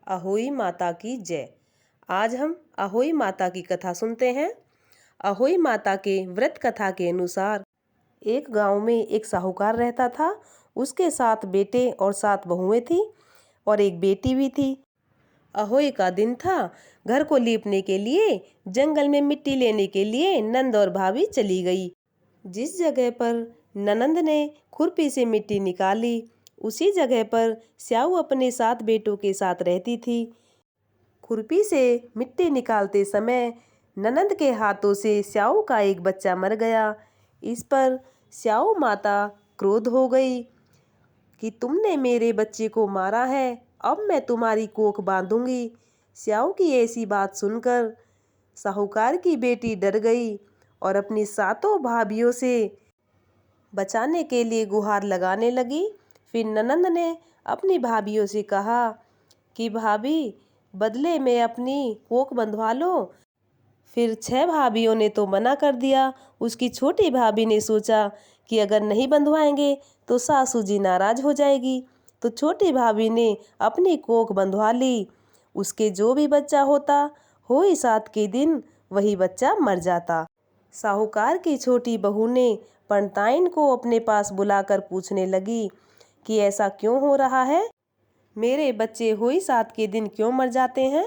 अहोई माता की जय। आज हम अहोई माता की कथा सुनते हैं। अहोई माता के व्रत कथा के अनुसार एक गांव में एक साहूकार रहता था। उसके 7 बेटे और 7 बहुएं थी और एक बेटी भी थी। अहोई का दिन था। घर को लीपने के लिए जंगल में मिट्टी लेने के लिए नंद और भाभी चली गई। जिस जगह पर ननंद ने खुरपी से मिट्टी निकाली, उसी जगह पर स्याऊ अपने 7 बेटों के साथ रहती थी। खुरपी से मिट्टी निकालते समय ननंद के हाथों से स्याऊ का एक बच्चा मर गया। इस पर स्याऊ माता क्रोध हो गई कि तुमने मेरे बच्चे को मारा है, अब मैं तुम्हारी कोख बांधूंगी। स्याऊ की ऐसी बात सुनकर साहूकार की बेटी डर गई और अपनी 7 भाभियों से बचाने के लिए गुहार लगाने लगी। फिर ननंद ने अपनी भाभियों से कहा कि भाभी, बदले में अपनी कोख बंधवा लो। फिर 6 भाभियों ने तो मना कर दिया। उसकी छोटी भाभी ने सोचा कि अगर नहीं बंधवाएंगे तो सासू जी नाराज हो जाएगी। तो छोटी भाभी ने अपनी कोख बंधवा ली। उसके जो भी बच्चा होता, होई 7 के दिन वही बच्चा मर जाता। साहूकार की छोटी बहू ने पंताइन को अपने पास बुलाकर पूछने लगी कि ऐसा क्यों हो रहा है, मेरे बच्चे होई 7 के दिन क्यों मर जाते हैं।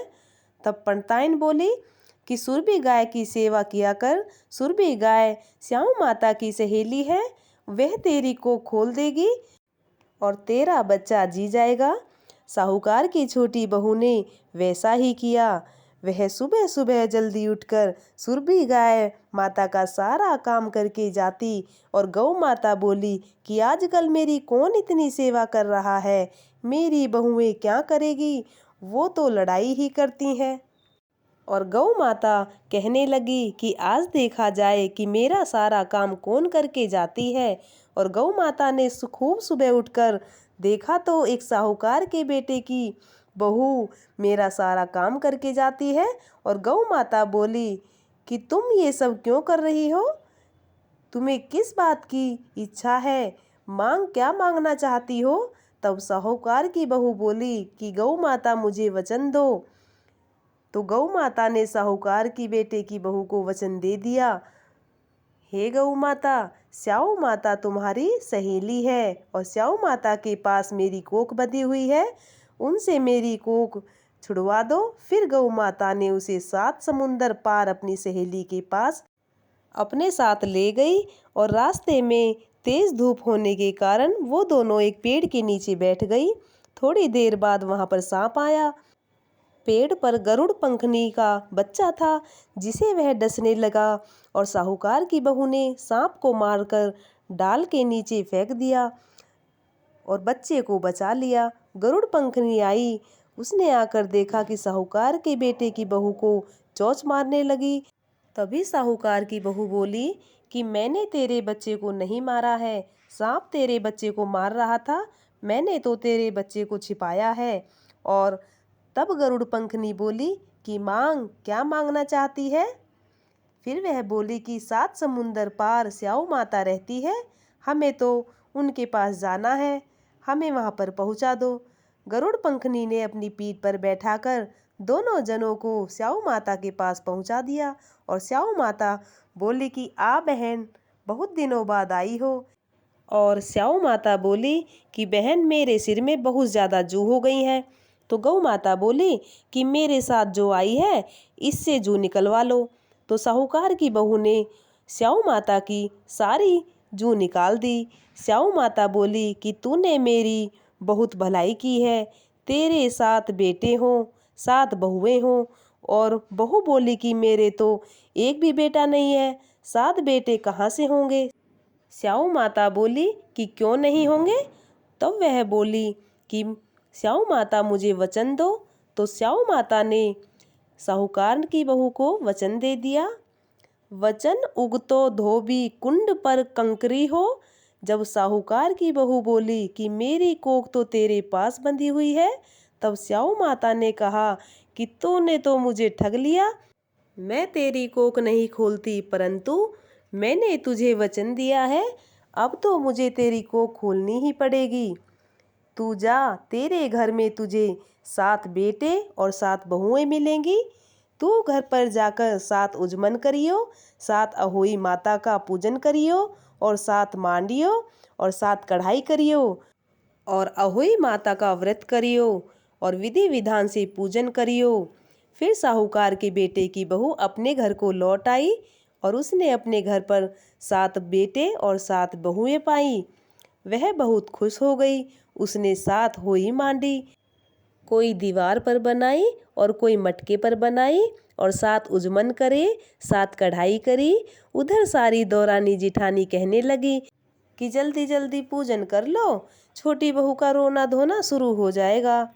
तब पंताइन बोली कि सुरभि गाय की सेवा किया कर। सुरभि गाय स्याऊ माता की सहेली है, वह तेरी को खोल देगी और तेरा बच्चा जी जाएगा। साहूकार की छोटी बहू ने वैसा ही किया। वह सुबह सुबह जल्दी उठकर सुरभि गाय माता का सारा काम करके जाती और गौ माता बोली कि आजकल मेरी कौन इतनी सेवा कर रहा है, मेरी बहुएं क्या करेगी, वो तो लड़ाई ही करती हैं। और गौ माता कहने लगी कि आज देखा जाए कि मेरा सारा काम कौन करके जाती है। और गौ माता ने खूब सुबह उठकर देखा तो एक साहूकार के बेटे की बहू मेरा सारा काम करके जाती है। और गौ माता बोली कि तुम ये सब क्यों कर रही हो, तुम्हें किस बात की इच्छा है, मांग क्या मांगना चाहती हो। तब साहूकार की बहू बोली कि गौ माता मुझे वचन दो। तो गौ माता ने साहूकार की बेटे की बहू को वचन दे दिया, हे गौ माता, स्याऊ माता तुम्हारी सहेली है और स्याऊ माता के पास मेरी कोख बंधी हुई है, उनसे मेरी कोख छुड़वा दो। फिर गौ माता ने उसे 7 समुंदर पार अपनी सहेली के पास अपने साथ ले गई। और रास्ते में तेज धूप होने के कारण वो दोनों एक पेड़ के नीचे बैठ गई। थोड़ी देर बाद वहां पर सांप आया। पेड़ पर गरुड़ पंखनी का बच्चा था जिसे वह डसने लगा और साहूकार की बहू ने सांप को मारकर डाल के नीचे फेंक दिया और बच्चे को बचा लिया। गरुड़ पंखनी आई, उसने आकर देखा कि साहूकार के बेटे की बहू को चोंच मारने लगी। तभी साहूकार की बहू बोली कि मैंने तेरे बच्चे को नहीं मारा है, सांप तेरे बच्चे को मार रहा था, मैंने तो तेरे बच्चे को छिपाया है। और तब गरुड़ पंखनी बोली कि मांग, क्या मांगना चाहती है। फिर वह बोली कि 7 समुंदर पार स्याऊ माता रहती है, हमें तो उनके पास जाना है, हमें वहां पर पहुंचा दो। गरुड़ पंखनी ने अपनी पीठ पर बैठाकर दोनों जनों को स्याऊ माता के पास पहुंचा दिया। और स्याऊ माता बोली कि आ बहन, बहुत दिनों बाद आई हो। और स्याऊ माता बोली कि बहन, मेरे सिर में बहुत ज़्यादा जू हो गई है। तो गौ माता बोली कि मेरे साथ जो आई है इससे जू निकलवा लो। तो साहूकार की बहू ने स्याऊ माता की सारी जू निकाल दी। स्याऊ माता बोली कि तूने मेरी बहुत भलाई की है, तेरे 7 बेटे हों, 7 बहुएं हों। और बहू बोली कि मेरे तो एक भी बेटा नहीं है, 7 बेटे कहाँ से होंगे। स्याऊ माता बोली कि क्यों नहीं होंगे। तब वह बोली कि स्याऊ माता मुझे वचन दो। तो स्याऊ माता ने साहूकार की बहू को वचन दे दिया, वचन उगतो धोबी कुंड पर कंकरी हो। जब साहूकार की बहू बोली कि मेरी कोख तो तेरे पास बंधी हुई है, तब स्याऊ माता ने कहा कि तूने तो मुझे ठग लिया, मैं तेरी कोख नहीं खोलती, परंतु मैंने तुझे वचन दिया है, अब तो मुझे तेरी कोख खोलनी ही पड़ेगी। तू जा, तेरे घर में तुझे 7 बेटे और 7 बहुएं मिलेंगी। तू घर पर जाकर 7 उजमन करियो, 7 अहोई माता का पूजन करियो और 7 मांडियो और 7 कढ़ाई करियो और अहोई माता का व्रत करियो और विधि विधान से पूजन करियो। फिर साहूकार के बेटे की बहू अपने घर को लौट आई और उसने अपने घर पर 7 बेटे और 7 बहुएं पाई। वह बहुत खुश हो गई। उसने 7 होई मांडी, कोई दीवार पर बनाई और कोई मटके पर बनाई और 7 उजमन करे, 7 कढ़ाई करी। उधर सारी दौरानी जिठानी कहने लगी कि जल्दी जल्दी पूजन कर लो, छोटी बहू का रोना धोना शुरू हो जाएगा।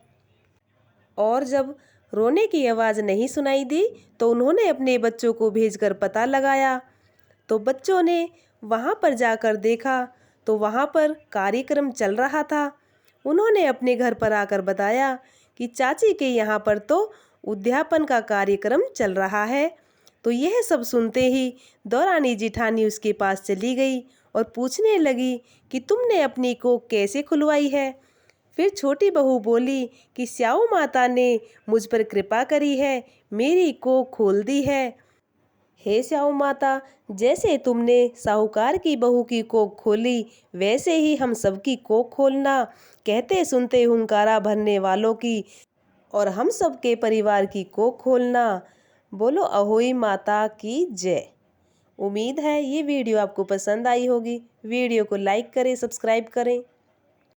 और जब रोने की आवाज़ नहीं सुनाई दी तो उन्होंने अपने बच्चों को भेजकर पता लगाया। तो बच्चों ने वहाँ पर जाकर देखा तो वहाँ पर कार्यक्रम चल रहा था। उन्होंने अपने घर पर आकर बताया कि चाची के यहाँ पर तो उद्यापन का कार्यक्रम चल रहा है। तो यह सब सुनते ही दौरानी जिठानी उसके पास चली गई और पूछने लगी कि तुमने अपनी कोख कैसे खुलवाई है। फिर छोटी बहू बोली कि स्याऊ माता ने मुझ पर कृपा करी है, मेरी कोख खोल दी है। हे स्याऊ माता, जैसे तुमने साहूकार की बहू की कोख खोली वैसे ही हम सबकी कोख खोलना, कहते सुनते हुंकारा भरने वालों की और हम सबके परिवार की कोख खोलना। बोलो अहोई माता की जय। उम्मीद है ये वीडियो आपको पसंद आई होगी। वीडियो को लाइक करें, सब्सक्राइब करें।